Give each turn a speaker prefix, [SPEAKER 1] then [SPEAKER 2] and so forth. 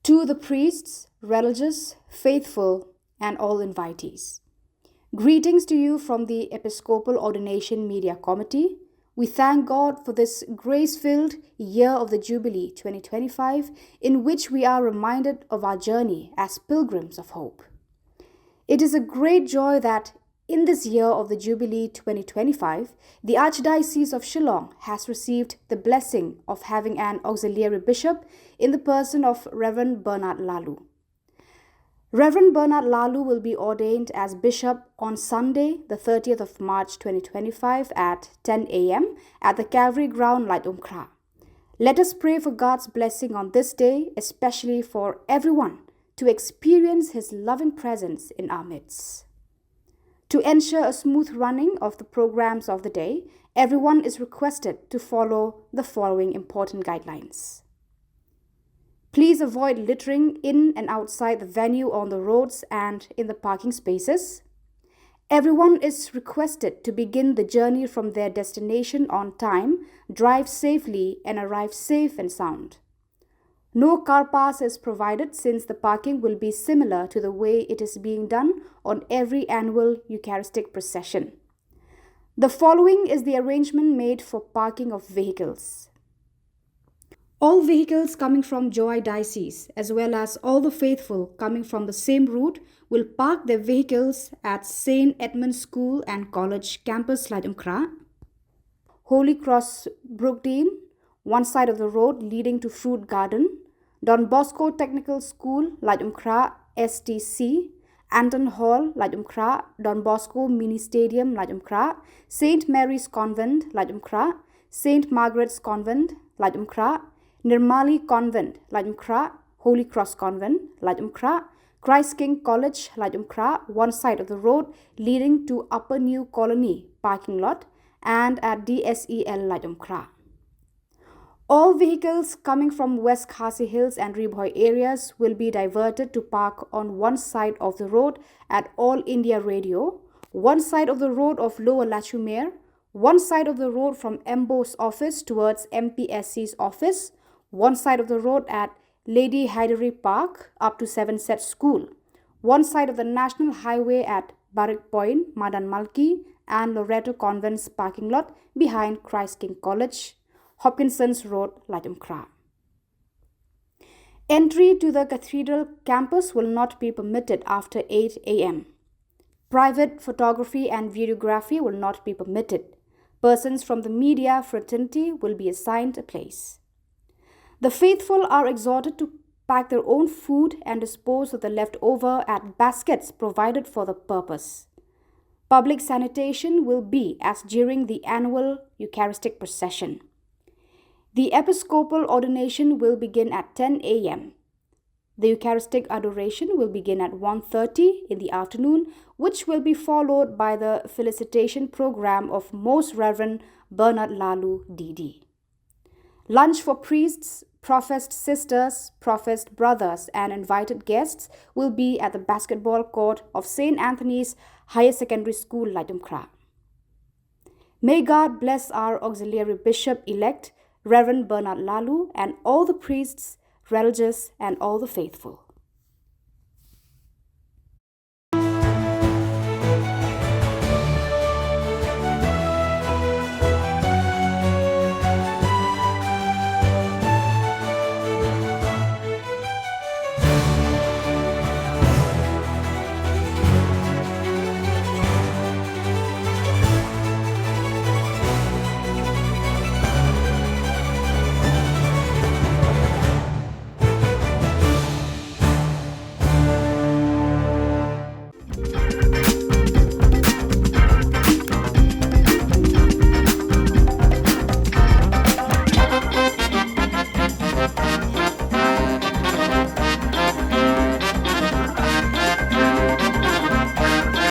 [SPEAKER 1] To the priests, religious, faithful, and all invitees. Greetings to you from the Episcopal Ordination Media Committee. We thank God for this grace-filled year of the Jubilee 2025, in which we are reminded of our journey as pilgrims of hope. It is a great joy that in this year of the Jubilee 2025, the Archdiocese of Shillong has received the blessing of having an auxiliary bishop in the person of Reverend Bernard Laloo. Reverend Bernard Laloo will be ordained as bishop on Sunday, the 30th of March 2025 at 10 a.m. at the Calvary Ground, Khuborjylla. Let us pray for God's blessing on this day, especially for everyone to experience His loving presence in our midst. To ensure a smooth running of the programs of the day, everyone is requested to follow the following important guidelines. Please avoid littering in and outside the venue on the roads and in the parking spaces. Everyone is requested to begin the journey from their destination on time, drive safely, and arrive safe and sound. No car pass is provided since the parking will be similar to the way it is being done on every annual Eucharistic procession. The following is the arrangement made for parking of vehicles. All vehicles coming from Joy Diocese, as well as all the faithful coming from the same route, will park their vehicles at St. Edmund's School and College campus, Khuborjylla, Holy Cross Brookdean, one side of the road leading to Fruit Garden, Donbosco Technical School, Khuborjylla STC, Anton Hall, Khuborjylla, Donbosco Mini Stadium, Khuborjylla, St. Mary's Convent, Khuborjylla, St. Margaret's Convent, Khuborjylla, Nirmali Convent, Khuborjylla, Holy Cross Convent, Khuborjylla, Christ King College, Khuborjylla, one side of the road leading to Upper New Colony parking lot, and at DSEL, Khuborjylla. All vehicles coming from West Khasi Hills and Ribhoi areas will be diverted to park on one side of the road at All India Radio, one side of the road of Lower Lachumere, one side of the road from MBO's office towards MPSC's office, one side of the road at Lady Hydery Park up to 7set School, one side of the National Highway at Barak Point, Madan Malki, and Loreto Convent's parking lot behind Christ King College, Hopkinson's Road, Khuborjylla. Entry to the Cathedral campus will not be permitted after 8 a.m. Private photography and videography will not be permitted. Persons from the media fraternity will be assigned a place. The faithful are exhorted to pack their own food and dispose of the leftover at baskets provided for the purpose. Public sanitation will be as during the annual Eucharistic procession. The Episcopal Ordination will begin at 10 a.m. The Eucharistic Adoration will begin at 1:30 in the afternoon, which will be followed by the felicitation program of Most Reverend Bernard Laloo, DD. Lunch for priests, professed sisters, professed brothers, and invited guests will be at the basketball court of St. Anthony's Higher Secondary School, Khuborjylla. May God bless our auxiliary bishop-elect, Reverend Bernard Laloo, and all the priests, religious, and all the faithful.